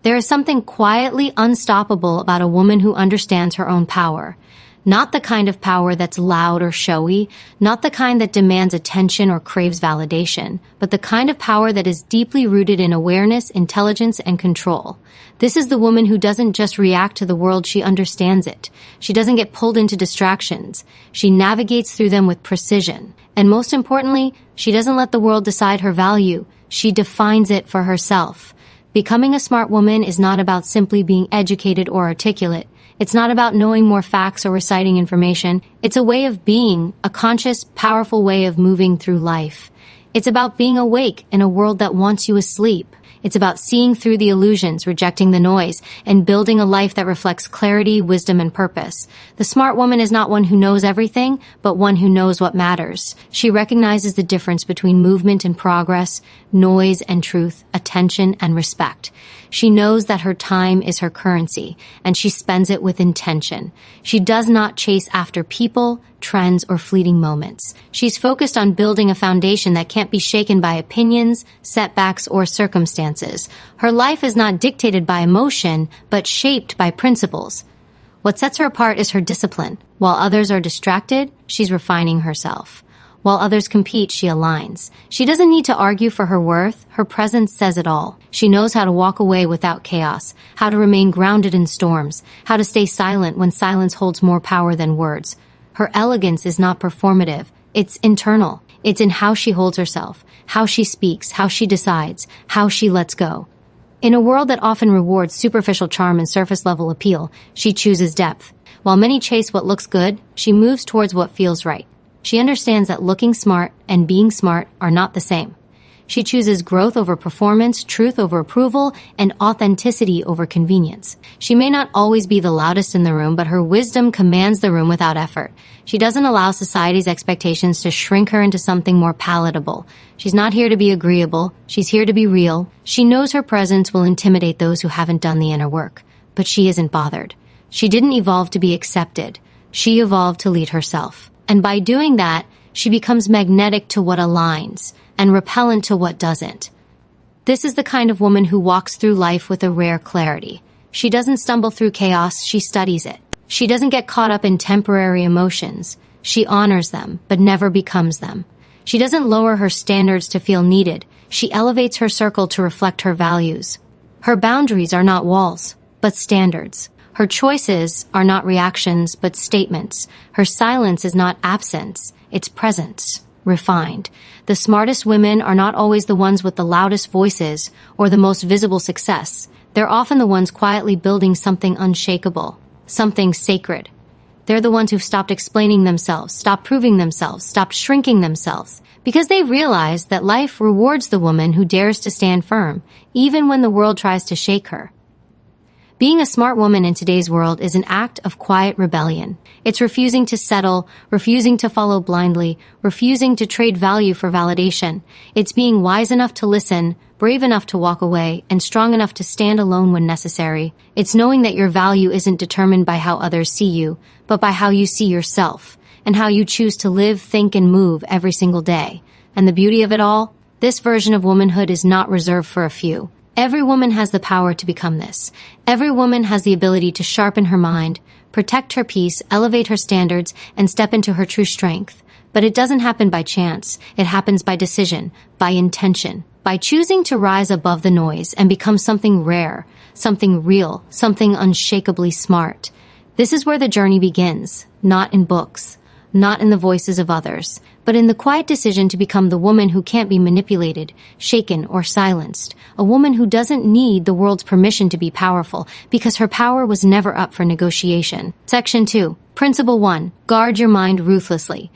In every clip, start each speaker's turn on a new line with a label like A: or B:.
A: There is something quietly unstoppable about a woman who understands her own power. Not the kind of power that's loud or showy, not the kind that demands attention or craves validation, but the kind of power that is deeply rooted in awareness, intelligence, and control. This is the woman who doesn't just react to the world, she understands it. She doesn't get pulled into distractions. She navigates through them with precision. And most importantly, she doesn't let the world decide her value. She defines it for herself. Becoming a smart woman is not about simply being educated or articulate. It's not about knowing more facts or reciting information. It's a way of being, a conscious, powerful way of moving through life. It's about being awake in a world that wants you asleep. It's about seeing through the illusions, rejecting the noise, and building a life that reflects clarity, wisdom, and purpose. The smart woman is not one who knows everything, but one who knows what matters. She recognizes the difference between movement and progress, noise and truth, attention and respect. She knows that her time is her currency, and she spends it with intention. She does not chase after people, trends, or fleeting moments. She's focused on building a foundation that can't be shaken by opinions, setbacks, or circumstances. Her life is not dictated by emotion, but shaped by principles. What sets her apart is her discipline. While others are distracted, she's refining herself. While others compete, she aligns. She doesn't need to argue for her worth. Her presence says it all. She knows how to walk away without chaos, how to remain grounded in storms, how to stay silent when silence holds more power than words. Her elegance is not performative. It's internal. It's in how she holds herself, how she speaks, how she decides, how she lets go. In a world that often rewards superficial charm and surface-level appeal, she chooses depth. While many chase what looks good, she moves towards what feels right. She understands that looking smart and being smart are not the same. She chooses growth over performance, truth over approval, and authenticity over convenience. She may not always be the loudest in the room, but her wisdom commands the room without effort. She doesn't allow society's expectations to shrink her into something more palatable. She's not here to be agreeable. She's here to be real. She knows her presence will intimidate those who haven't done the inner work, but she isn't bothered. She didn't evolve to be accepted. She evolved to lead herself. And by doing that, she becomes magnetic to what aligns and repellent to what doesn't. This is the kind of woman who walks through life with a rare clarity. She doesn't stumble through chaos, she studies it. She doesn't get caught up in temporary emotions. She honors them, but never becomes them. She doesn't lower her standards to feel needed. She elevates her circle to reflect her values. Her boundaries are not walls, but standards. Her choices are not reactions, but statements. Her silence is not absence, it's presence, refined. The smartest women are not always the ones with the loudest voices or the most visible success. They're often the ones quietly building something unshakable, something sacred. They're the ones who've stopped explaining themselves, stopped proving themselves, stopped shrinking themselves, because they realize that life rewards the woman who dares to stand firm, even when the world tries to shake her. Being a smart woman in today's world is an act of quiet rebellion. It's refusing to settle, refusing to follow blindly, refusing to trade value for validation. It's being wise enough to listen, brave enough to walk away, and strong enough to stand alone when necessary. It's knowing that your value isn't determined by how others see you, but by how you see yourself, and how you choose to live, think, and move every single day. And the beauty of it all? This version of womanhood is not reserved for a few. Every woman has the power to become this. Every woman has the ability to sharpen her mind, protect her peace, elevate her standards, and step into her true strength. But it doesn't happen by chance. It happens by decision, by intention, by choosing to rise above the noise and become something rare, something real, something unshakably smart. This is where the journey begins, not in books, not in the voices of others, but in the quiet decision to become the woman who can't be manipulated, shaken, or silenced. A woman who doesn't need the world's permission to be powerful, because her power was never up for negotiation. Section 2. Principle 1. Guard your mind ruthlessly.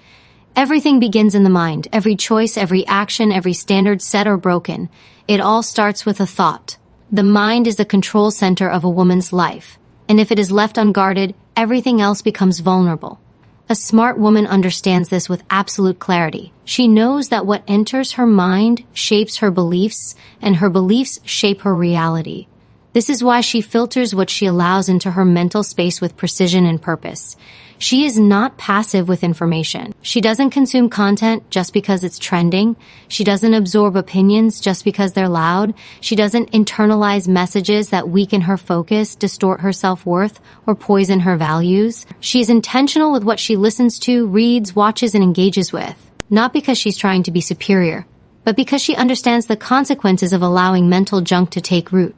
A: Everything begins in the mind. Every choice, every action, every standard set or broken. It all starts with a thought. The mind is the control center of a woman's life, and if it is left unguarded, everything else becomes vulnerable. A smart woman understands this with absolute clarity. She knows that what enters her mind shapes her beliefs, and her beliefs shape her reality. This is why she filters what she allows into her mental space with precision and purpose. She is not passive with information. She doesn't consume content just because it's trending. She doesn't absorb opinions just because they're loud. She doesn't internalize messages that weaken her focus, distort her self-worth, or poison her values. She's intentional with what she listens to, reads, watches, and engages with. Not because she's trying to be superior, but because she understands the consequences of allowing mental junk to take root.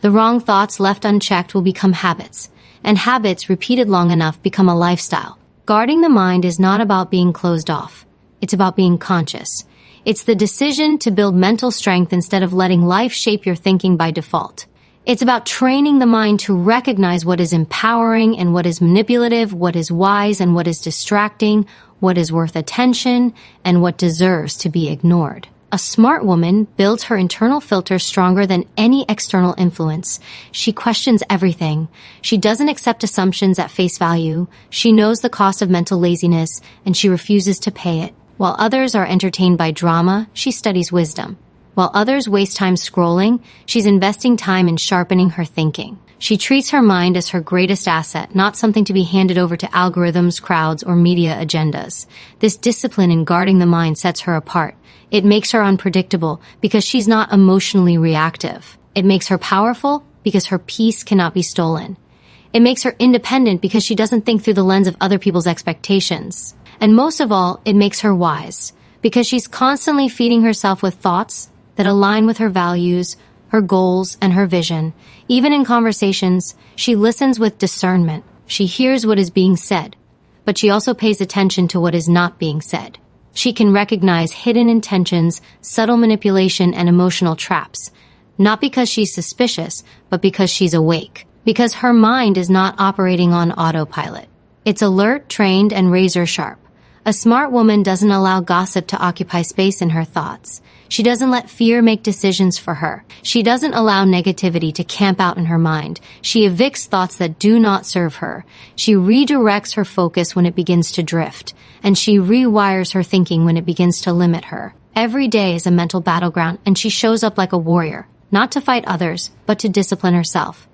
A: The wrong thoughts left unchecked will become habits, and habits repeated long enough become a lifestyle. Guarding the mind is not about being closed off. It's about being conscious. It's the decision to build mental strength instead of letting life shape your thinking by default. It's about training the mind to recognize what is empowering and what is manipulative, what is wise and what is distracting, what is worth attention, and what deserves to be ignored. A smart woman builds her internal filter stronger than any external influence. She questions everything. She doesn't accept assumptions at face value. She knows the cost of mental laziness, and she refuses to pay it. While others are entertained by drama, she studies wisdom. While others waste time scrolling, she's investing time in sharpening her thinking. She treats her mind as her greatest asset, not something to be handed over to algorithms, crowds, or media agendas. This discipline in guarding the mind sets her apart. It makes her unpredictable because she's not emotionally reactive. It makes her powerful because her peace cannot be stolen. It makes her independent because she doesn't think through the lens of other people's expectations. And most of all, it makes her wise because she's constantly feeding herself with thoughts that align with her values, her goals, and her vision. Even in conversations, she listens with discernment. She hears what is being said, but she also pays attention to what is not being said. She can recognize hidden intentions, subtle manipulation, and emotional traps, not because she's suspicious, but because she's awake, because her mind is not operating on autopilot. It's alert, trained, and razor sharp. A smart woman doesn't allow gossip to occupy space in her thoughts. She doesn't let fear make decisions for her. She doesn't allow negativity to camp out in her mind. She evicts thoughts that do not serve her. She redirects her focus when it begins to drift, and she rewires her thinking when it begins to limit her. Every day is a mental battleground, and she shows up like a warrior, not to fight others, but to discipline herself.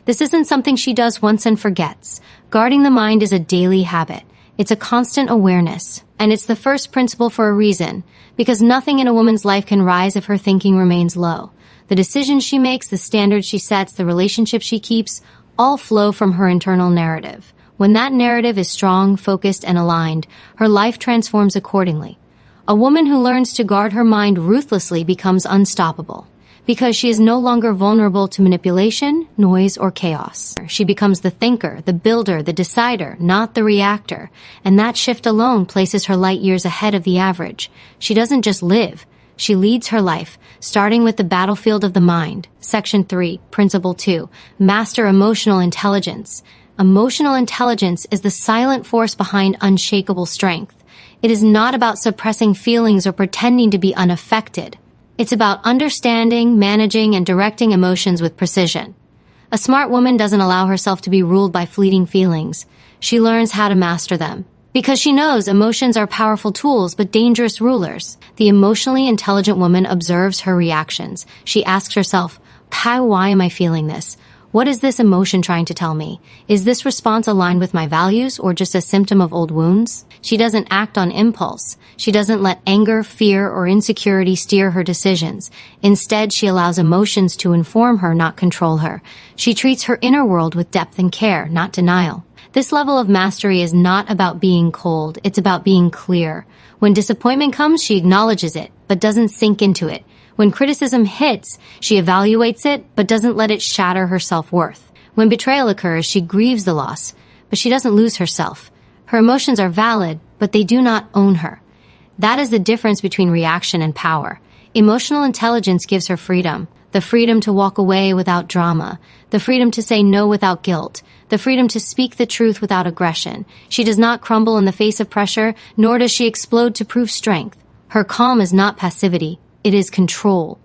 A: This isn't something she does once and forgets. Guarding the mind is a daily habit. It's a constant awareness, and it's the first principle for a reason, because nothing in a woman's life can rise if her thinking remains low. The decisions she makes, the standards she sets, the relationships she keeps, all flow from her internal narrative. When that narrative is strong, focused, and aligned, her life transforms accordingly. A woman who learns to guard her mind ruthlessly becomes unstoppable, because she is no longer vulnerable to manipulation, noise, or chaos. She becomes the thinker, the builder, the decider, not the reactor, and that shift alone places her light years ahead of the average. She doesn't just live, she leads her life, starting with the battlefield of the mind. Section 3, Principle 2, Master Emotional Intelligence. Emotional intelligence is the silent force behind unshakable strength. It is not about suppressing feelings or pretending to be unaffected. It's about understanding, managing, and directing emotions with precision. A smart woman doesn't allow herself to be ruled by fleeting feelings. She learns how to master them. Because she knows emotions are powerful tools but dangerous rulers. The emotionally intelligent woman observes her reactions. She asks herself, why am I feeling this? What is this emotion trying to tell me? Is this response aligned with my values or just a symptom of old wounds? She doesn't act on impulse. She doesn't let anger, fear, or insecurity steer her decisions. Instead, she allows emotions to inform her, not control her. She treats her inner world with depth and care, not denial. This level of mastery is not about being cold. It's about being clear. When disappointment comes, she acknowledges it, but doesn't sink into it. When criticism hits, she evaluates it, but doesn't let it shatter her self-worth. When betrayal occurs, she grieves the loss, but she doesn't lose herself. Her emotions are valid, but they do not own her. That is the difference between reaction and power. Emotional intelligence gives her freedom. The freedom to walk away without drama. The freedom to say no without guilt. The freedom to speak the truth without aggression. She does not crumble in the face of pressure, nor does she explode to prove strength. Her calm is not passivity. It is control.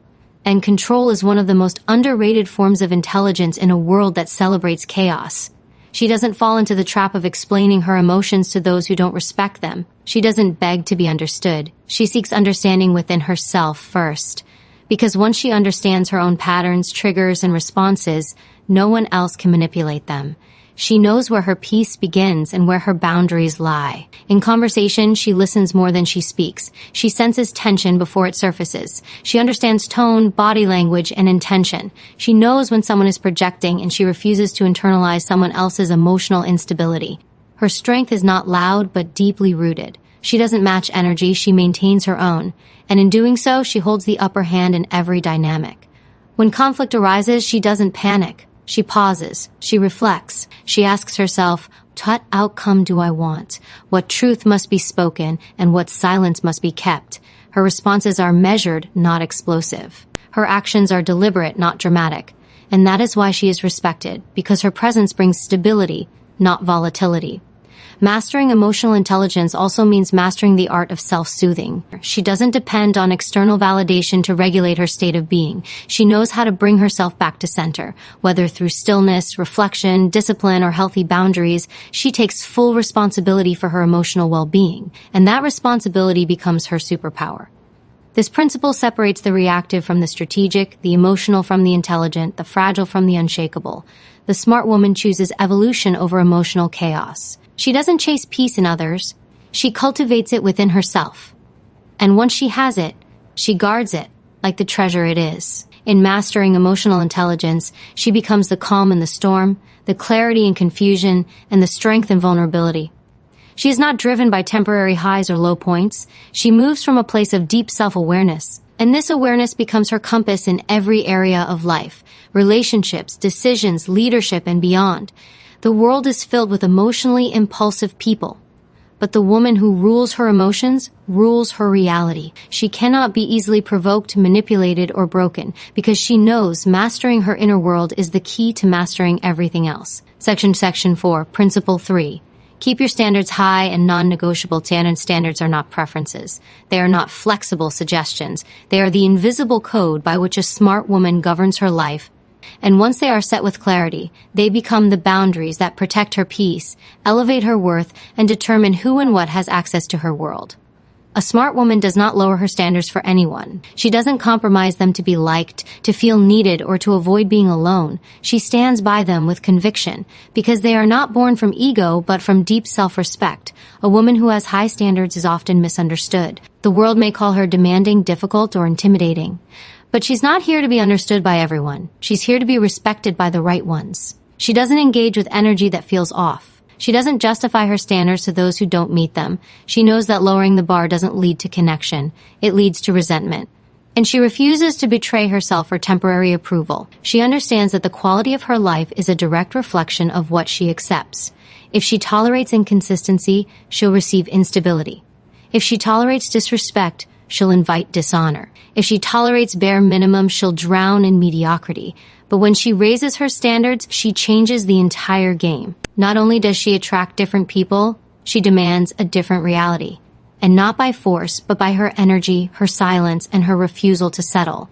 A: And control is one of the most underrated forms of intelligence in a world that celebrates chaos. She doesn't fall into the trap of explaining her emotions to those who don't respect them. She doesn't beg to be understood. She seeks understanding within herself first. Because once she understands her own patterns, triggers, and responses, no one else can manipulate them. She knows where her peace begins and where her boundaries lie. In conversation, she listens more than she speaks. She senses tension before it surfaces. She understands tone, body language, and intention. She knows when someone is projecting, and she refuses to internalize someone else's emotional instability. Her strength is not loud, but deeply rooted. She doesn't match energy, she maintains her own. And in doing so, she holds the upper hand in every dynamic. When conflict arises, she doesn't panic. She pauses. She reflects. She asks herself, what outcome do I want? What truth must be spoken, and what silence must be kept? Her responses are measured, not explosive. Her actions are deliberate, not dramatic. And that is why she is respected, because her presence brings stability, not volatility. Mastering emotional intelligence also means mastering the art of self-soothing. She doesn't depend on external validation to regulate her state of being. She knows how to bring herself back to center. Whether through stillness, reflection, discipline, or healthy boundaries, she takes full responsibility for her emotional well-being, and that responsibility becomes her superpower. This principle separates the reactive from the strategic, the emotional from the intelligent, the fragile from the unshakable. The smart woman chooses evolution over emotional chaos. She doesn't chase peace in others. She cultivates it within herself. And once she has it, she guards it like the treasure it is. In mastering emotional intelligence, she becomes the calm in the storm, the clarity in confusion, and the strength in vulnerability. She is not driven by temporary highs or low points. She moves from a place of deep self-awareness. And this awareness becomes her compass in every area of life: relationships, decisions, leadership, and beyond. The world is filled with emotionally impulsive people. But the woman who rules her emotions rules her reality. She cannot be easily provoked, manipulated, or broken, because she knows mastering her inner world is the key to mastering everything else. Section 4, Principle 3. Keep your standards high and non-negotiable. Standards are not preferences. They are not flexible suggestions. They are the invisible code by which a smart woman governs her life. And once they are set with clarity, they become the boundaries that protect her peace, elevate her worth, and determine who and what has access to her world. A smart woman does not lower her standards for anyone. She doesn't compromise them to be liked, to feel needed, or to avoid being alone. She stands by them with conviction, because they are not born from ego, but from deep self-respect. A woman who has high standards is often misunderstood. The world may call her demanding, difficult, or intimidating. But she's not here to be understood by everyone. She's here to be respected by the right ones. She doesn't engage with energy that feels off. She doesn't justify her standards to those who don't meet them. She knows that lowering the bar doesn't lead to connection. It leads to resentment. And she refuses to betray herself for temporary approval. She understands that the quality of her life is a direct reflection of what she accepts. If she tolerates inconsistency, she'll receive instability. If she tolerates disrespect, she'll invite dishonor. If she tolerates bare minimum, she'll drown in mediocrity. But when she raises her standards, she changes the entire game. Not only does she attract different people, she demands a different reality. And not by force, but by her energy, her silence, and her refusal to settle.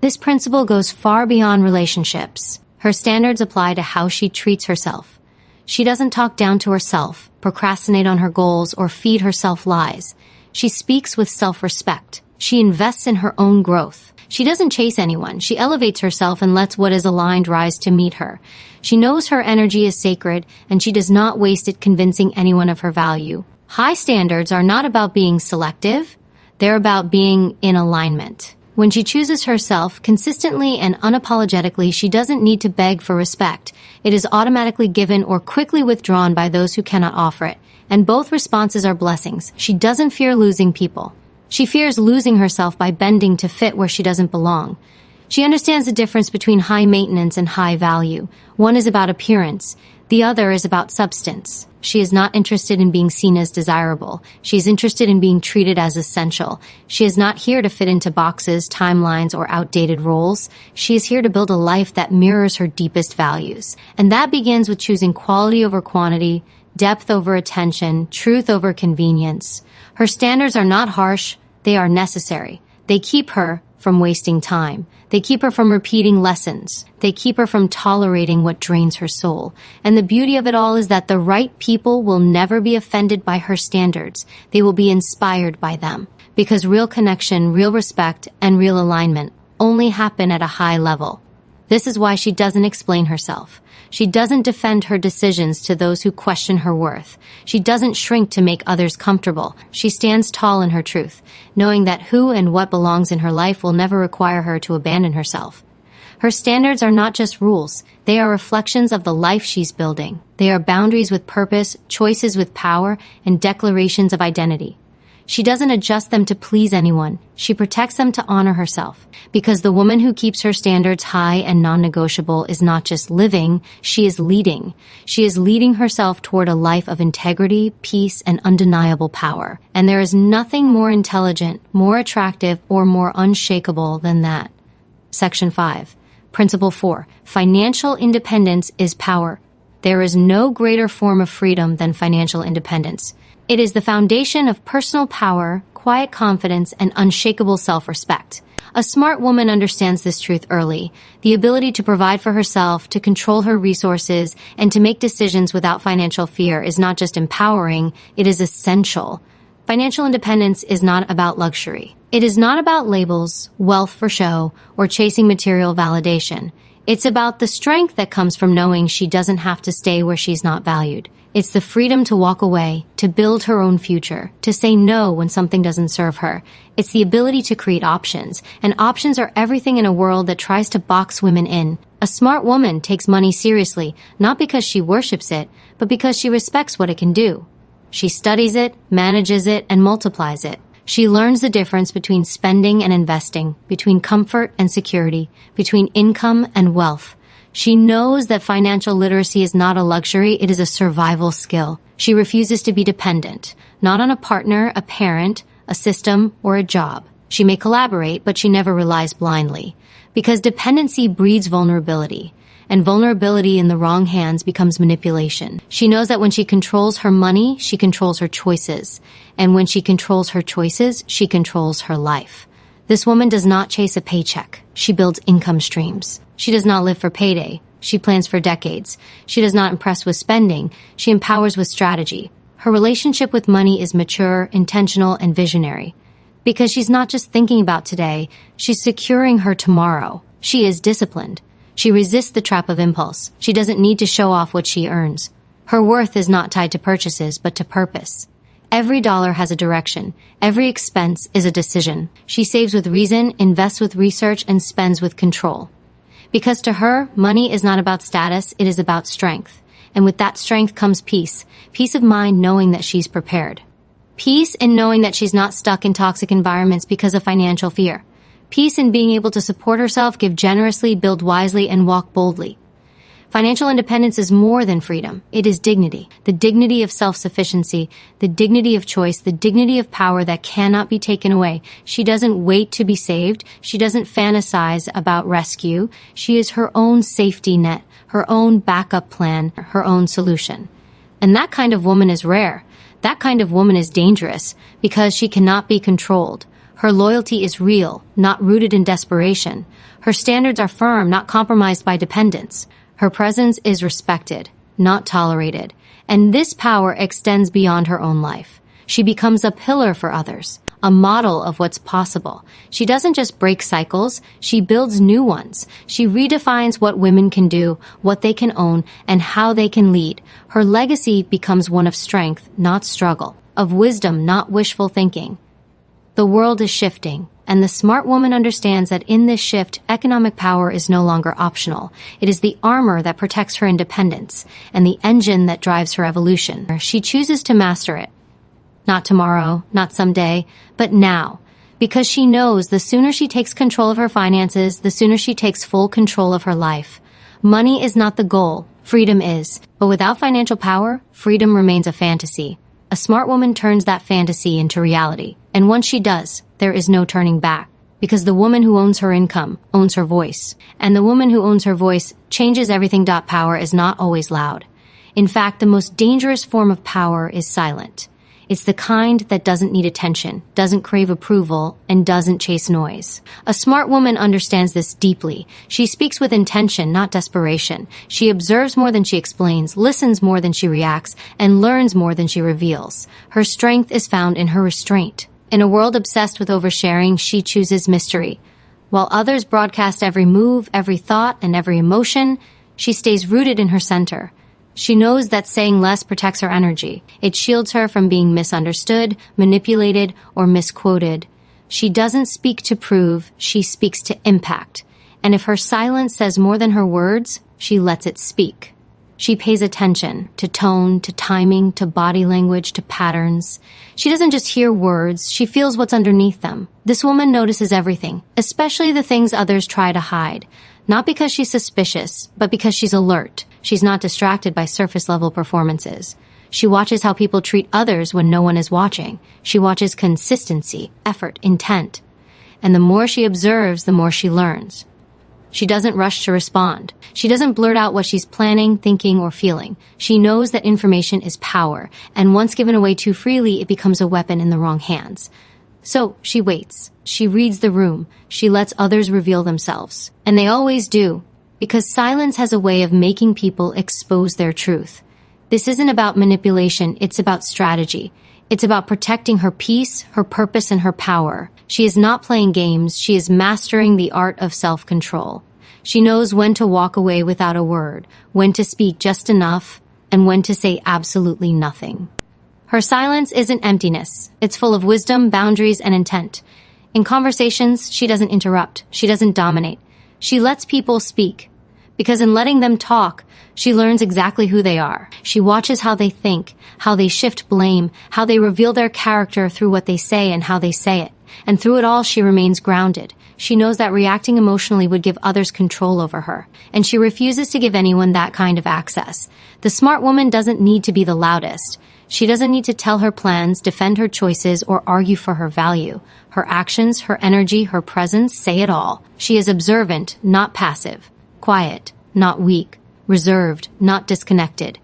A: This principle goes far beyond relationships. Her standards apply to how she treats herself. She doesn't talk down to herself, procrastinate on her goals, or feed herself lies. She speaks with self-respect. She invests in her own growth. She doesn't chase anyone. She elevates herself and lets what is aligned rise to meet her. She knows her energy is sacred, and she does not waste it convincing anyone of her value. High standards are not about being selective. They're about being in alignment. When she chooses herself consistently and unapologetically, she doesn't need to beg for respect. It is automatically given or quickly withdrawn by those who cannot offer it. And both responses are blessings. She doesn't fear losing people. She fears losing herself by bending to fit where she doesn't belong. She understands the difference between high maintenance and high value. One is about appearance. The other is about substance. She is not interested in being seen as desirable. She is interested in being treated as essential. She is not here to fit into boxes, timelines, or outdated roles. She is here to build a life that mirrors her deepest values. And that begins with choosing quality over quantity, depth over attention, truth over convenience. Her standards are not harsh, they are necessary. They keep her from wasting time. They keep her from repeating lessons. They keep her from tolerating what drains her soul. And the beauty of it all is that the right people will never be offended by her standards. They will be inspired by them. Because real connection, real respect, and real alignment only happen at a high level. This is why she doesn't explain herself. She doesn't defend her decisions to those who question her worth. She doesn't shrink to make others comfortable. She stands tall in her truth, knowing that who and what belongs in her life will never require her to abandon herself. Her standards are not just rules. They are reflections of the life she's building. They are boundaries with purpose, choices with power, and declarations of identity. She doesn't adjust them to please anyone. She protects them to honor herself. Because the woman who keeps her standards high and non-negotiable is not just living, she is leading. She is leading herself toward a life of integrity, peace, and undeniable power. And there is nothing more intelligent, more attractive, or more unshakable than that. Section 5. Principle 4. Financial independence is power. There is no greater form of freedom than financial independence. It is the foundation of personal power, quiet confidence, and unshakable self-respect. A smart woman understands this truth early. The ability to provide for herself, to control her resources, and to make decisions without financial fear is not just empowering, it is essential. Financial independence is not about luxury. It is not about labels, wealth for show, or chasing material validation. It's about the strength that comes from knowing she doesn't have to stay where she's not valued. It's the freedom to walk away, to build her own future, to say no when something doesn't serve her. It's the ability to create options, and options are everything in a world that tries to box women in. A smart woman takes money seriously, not because she worships it, but because she respects what it can do. She studies it, manages it, and multiplies it. She learns the difference between spending and investing, between comfort and security, between income and wealth. She knows that financial literacy is not a luxury, it is a survival skill. She refuses to be dependent, not on a partner, a parent, a system, or a job. She may collaborate, but she never relies blindly. Because dependency breeds vulnerability, and vulnerability in the wrong hands becomes manipulation. She knows that when she controls her money, she controls her choices. And when she controls her choices, she controls her life. This woman does not chase a paycheck. She builds income streams. She does not live for payday. She plans for decades. She does not impress with spending. She empowers with strategy. Her relationship with money is mature, intentional, and visionary. Because she's not just thinking about today, she's securing her tomorrow. She is disciplined. She resists the trap of impulse. She doesn't need to show off what she earns. Her worth is not tied to purchases, but to purpose. Every dollar has a direction. Every expense is a decision. She saves with reason, invests with research, and spends with control. Because to her, money is not about status, it is about strength. And with that strength comes peace. Peace of mind knowing that she's prepared. Peace in knowing that she's not stuck in toxic environments because of financial fear. Peace in being able to support herself, give generously, build wisely, and walk boldly. Financial independence is more than freedom. It is dignity. The dignity of self-sufficiency, the dignity of choice, the dignity of power that cannot be taken away. She doesn't wait to be saved. She doesn't fantasize about rescue. She is her own safety net, her own backup plan, her own solution. And that kind of woman is rare. That kind of woman is dangerous because she cannot be controlled. Her loyalty is real, not rooted in desperation. Her standards are firm, not compromised by dependence. Her presence is respected, not tolerated. And this power extends beyond her own life. She becomes a pillar for others, a model of what's possible. She doesn't just break cycles, she builds new ones. She redefines what women can do, what they can own, and how they can lead. Her legacy becomes one of strength, not struggle, of wisdom, not wishful thinking. The world is shifting, and the smart woman understands that in this shift, economic power is no longer optional. It is the armor that protects her independence, and the engine that drives her evolution. She chooses to master it. Not tomorrow, not someday, but now. Because she knows the sooner she takes control of her finances, the sooner she takes full control of her life. Money is not the goal, freedom is. But without financial power, freedom remains a fantasy. A smart woman turns that fantasy into reality. And once she does, there is no turning back. Because the woman who owns her income owns her voice. And the woman who owns her voice changes everything. Power is not always loud. In fact, the most dangerous form of power is silent. It's the kind that doesn't need attention, doesn't crave approval, and doesn't chase noise. A smart woman understands this deeply. She speaks with intention, not desperation. She observes more than she explains, listens more than she reacts, and learns more than she reveals. Her strength is found in her restraint. In a world obsessed with oversharing, she chooses mystery. While others broadcast every move, every thought, and every emotion, she stays rooted in her center. She knows that saying less protects her energy. It shields her from being misunderstood, manipulated, or misquoted. She doesn't speak to prove, she speaks to impact. And if her silence says more than her words, she lets it speak. She pays attention to tone, to timing, to body language, to patterns. She doesn't just hear words, she feels what's underneath them. This woman notices everything, especially the things others try to hide. Not because she's suspicious, but because she's alert. She's not distracted by surface-level performances. She watches how people treat others when no one is watching. She watches consistency, effort, intent. And the more she observes, the more she learns. She doesn't rush to respond. She doesn't blurt out what she's planning, thinking, or feeling. She knows that information is power, and once given away too freely, it becomes a weapon in the wrong hands. So she waits. She reads the room. She lets others reveal themselves. And they always do, because silence has a way of making people expose their truth. This isn't about manipulation, it's about strategy. It's about protecting her peace, her purpose, and her power. She is not playing games, she is mastering the art of self-control. She knows when to walk away without a word, when to speak just enough, and when to say absolutely nothing. Her silence isn't emptiness. It's full of wisdom, boundaries, and intent. In conversations, she doesn't interrupt. She doesn't dominate. She lets people speak. Because in letting them talk, she learns exactly who they are. She watches how they think, how they shift blame, how they reveal their character through what they say and how they say it. And through it all, she remains grounded. She knows that reacting emotionally would give others control over her, and she refuses to give anyone that kind of access. The smart woman doesn't need to be the loudest. She doesn't need to tell her plans, defend her choices, or argue for her value. Her actions, her energy, her presence say it all. She is observant, not passive. Quiet, not weak. Reserved, not disconnected.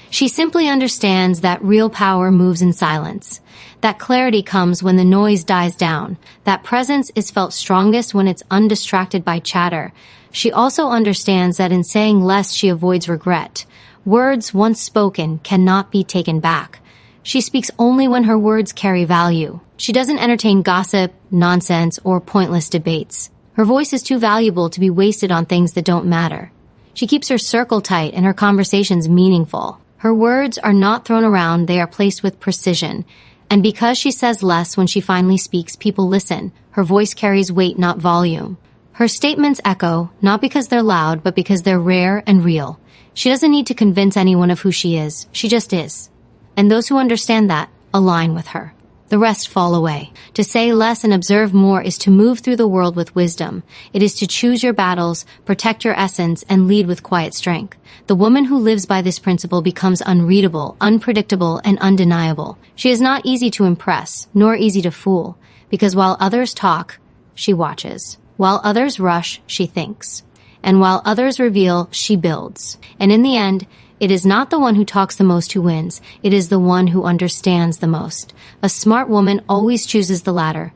A: She simply understands that real power moves in silence. That clarity comes when the noise dies down. That presence is felt strongest when it's undistracted by chatter. She also understands that in saying less, she avoids regret. Words once spoken cannot be taken back. She speaks only when her words carry value. She doesn't entertain gossip, nonsense, or pointless debates. Her voice is too valuable to be wasted on things that don't matter. She keeps her circle tight and her conversations meaningful. Her words are not thrown around, they are placed with precision. And because she says less when she finally speaks, people listen. Her voice carries weight, not volume. Her statements echo, not because they're loud, but because they're rare and real. She doesn't need to convince anyone of who she is. She just is. And those who understand that align with her. The rest fall away. To say less and observe more is to move through the world with wisdom. It is to choose your battles, protect your essence, and lead with quiet strength. The woman who lives by this principle becomes unreadable, unpredictable, and undeniable. She is not easy to impress, nor easy to fool, because while others talk, she watches. While others rush, she thinks. And while others reveal, she builds. And in the end, it is not the one who talks the most who wins. It is the one who understands the most. A smart woman always chooses the latter,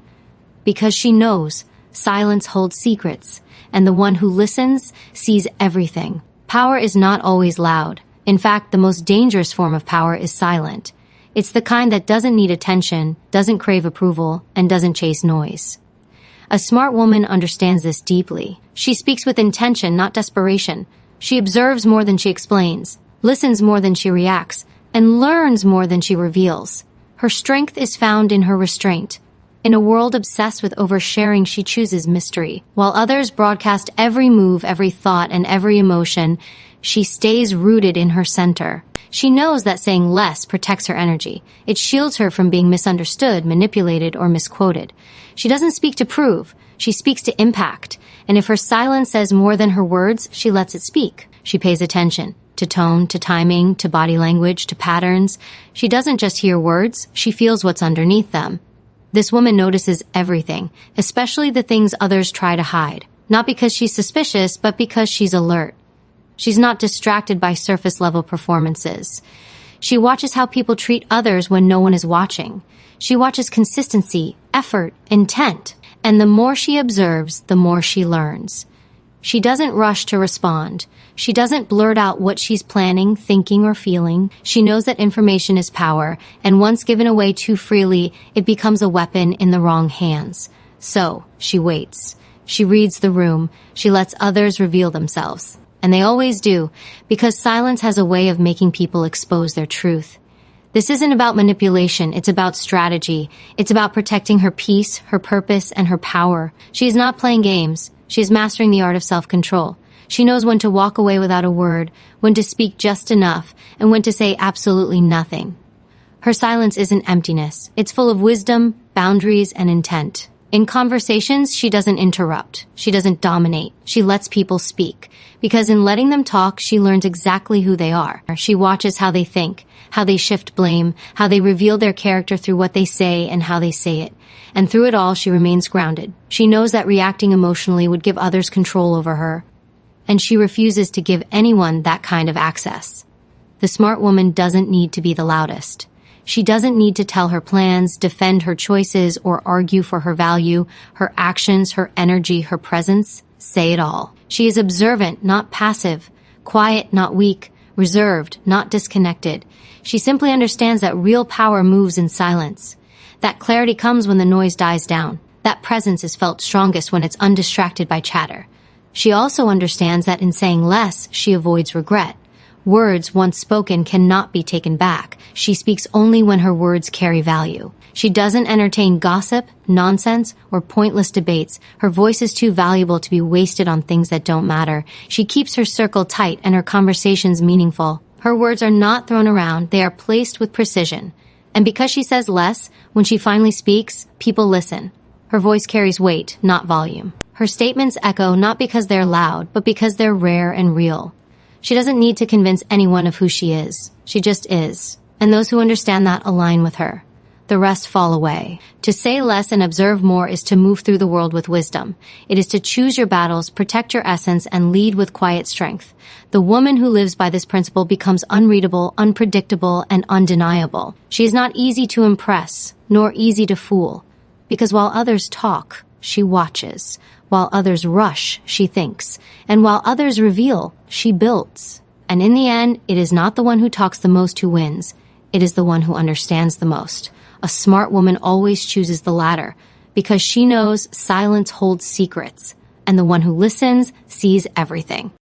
A: because she knows silence holds secrets, and the one who listens sees everything. Power is not always loud. In fact, the most dangerous form of power is silent. It's the kind that doesn't need attention, doesn't crave approval, and doesn't chase noise. A smart woman understands this deeply. She speaks with intention, not desperation. She observes more than she explains, listens more than she reacts, and learns more than she reveals. Her strength is found in her restraint. In a world obsessed with oversharing, she chooses mystery. While others broadcast every move, every thought, and every emotion, she stays rooted in her center. She knows that saying less protects her energy. It shields her from being misunderstood, manipulated, or misquoted. She doesn't speak to prove. She speaks to impact. And if her silence says more than her words, she lets it speak. She pays attention to tone, to timing, to body language, to patterns. She doesn't just hear words, she feels what's underneath them. This woman notices everything, especially the things others try to hide. Not because she's suspicious, but because she's alert. She's not distracted by surface-level performances. She watches how people treat others when no one is watching. She watches consistency, effort, intent. And the more she observes, the more she learns. She doesn't rush to respond. She doesn't blurt out what she's planning, thinking, or feeling. She knows that information is power, and once given away too freely, it becomes a weapon in the wrong hands. So, she waits. She reads the room. She lets others reveal themselves. And they always do, because silence has a way of making people expose their truth. This isn't about manipulation, it's about strategy. It's about protecting her peace, her purpose, and her power. She is not playing games. She is mastering the art of self-control. She knows when to walk away without a word, when to speak just enough, and when to say absolutely nothing. Her silence isn't emptiness. It's full of wisdom, boundaries, and intent. In conversations, she doesn't interrupt. She doesn't dominate. She lets people speak. Because in letting them talk, she learns exactly who they are. She watches how they think, how they shift blame, how they reveal their character through what they say and how they say it. And through it all, she remains grounded. She knows that reacting emotionally would give others control over her. And she refuses to give anyone that kind of access. The smart woman doesn't need to be the loudest. She doesn't need to tell her plans, defend her choices, or argue for her value. Her actions, her energy, her presence say it all. She is observant, not passive, quiet, not weak, reserved, not disconnected. She simply understands that real power moves in silence. That clarity comes when the noise dies down. That presence is felt strongest when it's undistracted by chatter. She also understands that in saying less, she avoids regret. Words once spoken cannot be taken back. She speaks only when her words carry value. She doesn't entertain gossip, nonsense, or pointless debates. Her voice is too valuable to be wasted on things that don't matter. She keeps her circle tight and her conversations meaningful. Her words are not thrown around, they are placed with precision. And because she says less, when she finally speaks, people listen. Her voice carries weight, not volume. Her statements echo not because they're loud, but because they're rare and real. She doesn't need to convince anyone of who she is. She just is. And those who understand that align with her. The rest fall away. To say less and observe more is to move through the world with wisdom. It is to choose your battles, protect your essence, and lead with quiet strength. The woman who lives by this principle becomes unreadable, unpredictable, and undeniable. She is not easy to impress, nor easy to fool. Because while others talk, she watches. While others rush, she thinks. And while others reveal, she builds. And in the end, it is not the one who talks the most who wins. It is the one who understands the most. A smart woman always chooses the latter, because she knows silence holds secrets, and the one who listens sees everything.